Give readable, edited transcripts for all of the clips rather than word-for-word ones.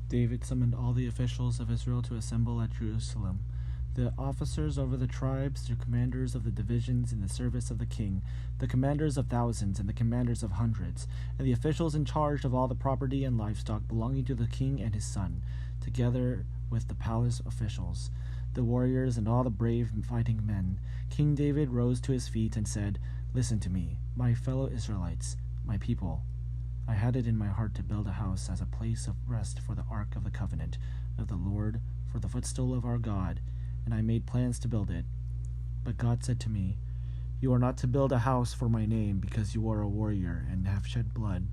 David summoned all the officials of Israel to assemble at Jerusalem. The officers over the tribes, the commanders of the divisions in the service of the king, the commanders of thousands and the commanders of hundreds, and the officials in charge of all the property and livestock belonging to the king and his son, together with the palace officials, the warriors and all the brave fighting men. King David rose to his feet and said, "Listen to me, my fellow Israelites, my people. I had it in my heart to build a house as a place of rest for the ark of the covenant of the Lord, for the footstool of our God, and I made plans to build it. But God said to me, 'You are not to build a house for my name, because you are a warrior and have shed blood.'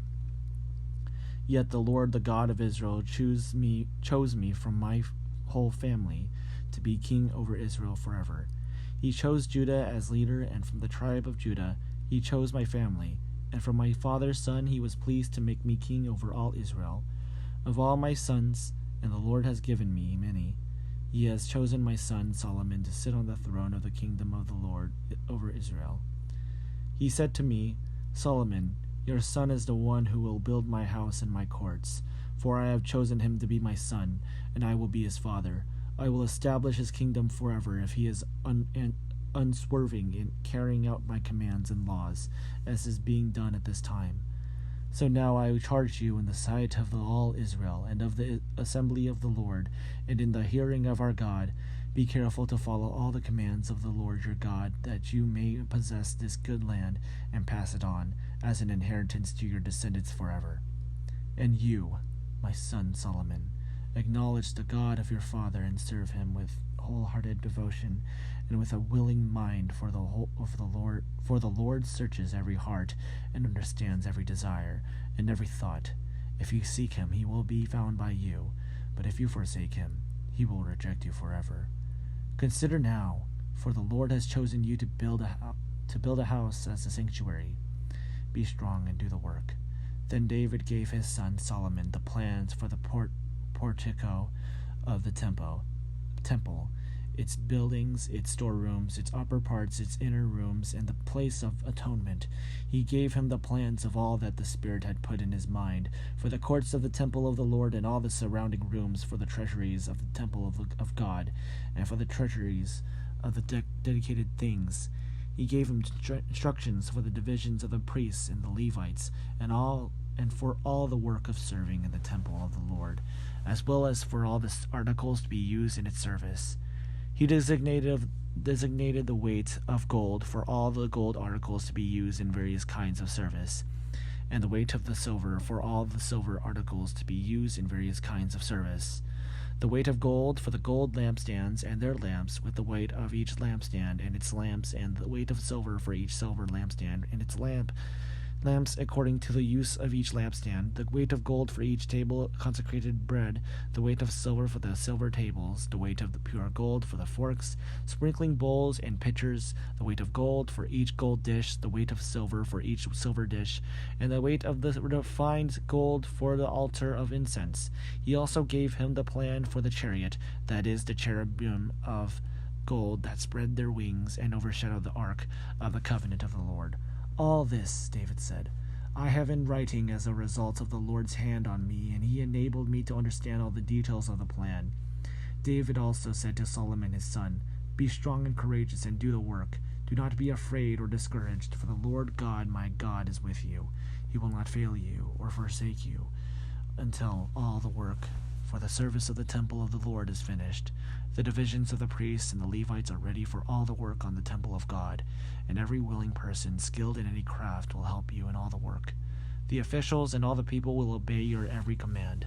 Yet the Lord, the God of Israel, chose me from my whole family to be king over Israel forever. He chose Judah as leader, and from the tribe of Judah he chose my family, and from my father's son he was pleased to make me king over all Israel. Of all my sons, and the Lord has given me many, he has chosen my son Solomon to sit on the throne of the kingdom of the Lord over Israel. He said to me, 'Solomon, your son is the one who will build my house and my courts, for I have chosen him to be my son, and I will be his father. I will establish his kingdom forever if he is unswerving in carrying out my commands and laws, as is being done at this time. So now I charge you in the sight of all Israel and of the assembly of the Lord, and in the hearing of our God, be careful to follow all the commands of the Lord your God, that you may possess this good land and pass it on as an inheritance to your descendants forever. And you, my son Solomon, acknowledge the God of your father and serve him with wholehearted devotion and with a willing mind, for the Lord searches every heart and understands every desire and every thought. If you seek him, he will be found by you, but if you forsake him, he will reject you forever. Consider now, for the Lord has chosen you to build a house as a sanctuary. Be strong and do the work." Then David gave his son Solomon the plans for the portico of the temple, its buildings, its storerooms, its upper parts, its inner rooms, and the place of atonement. He gave him the plans of all that the Spirit had put in his mind, for the courts of the temple of the Lord and all the surrounding rooms, for the treasuries of the temple of God, and for the treasuries of the dedicated things. He gave him instructions for the divisions of the priests and the Levites, and for all the work of serving in the temple of the Lord, as well as for all the articles to be used in its service. He designated the weight of gold for all the gold articles to be used in various kinds of service, and the weight of the silver for all the silver articles to be used in various kinds of service. The weight of gold for the gold lampstands and their lamps, with the weight of each lampstand and its lamps, and the weight of silver for each silver lampstand and its lamps according to the use of each lampstand, the weight of gold for each table consecrated bread, the weight of silver for the silver tables, the weight of the pure gold for the forks, sprinkling bowls and pitchers, the weight of gold for each gold dish, the weight of silver for each silver dish, and the weight of the refined gold for the altar of incense. He also gave him the plan for the chariot, that is, the cherubim of gold that spread their wings and overshadowed the ark of the covenant of the Lord. "All this," David said, "I have in writing as a result of the Lord's hand on me, and he enabled me to understand all the details of the plan." David also said to Solomon his son, "Be strong and courageous and do the work. Do not be afraid or discouraged, for the Lord God, my God, is with you. He will not fail you or forsake you until all the work for the service of the temple of the Lord is finished. The divisions of the priests and the Levites are ready for all the work on the temple of God, and every willing person skilled in any craft will help you in all the work. The officials and all the people will obey your every command."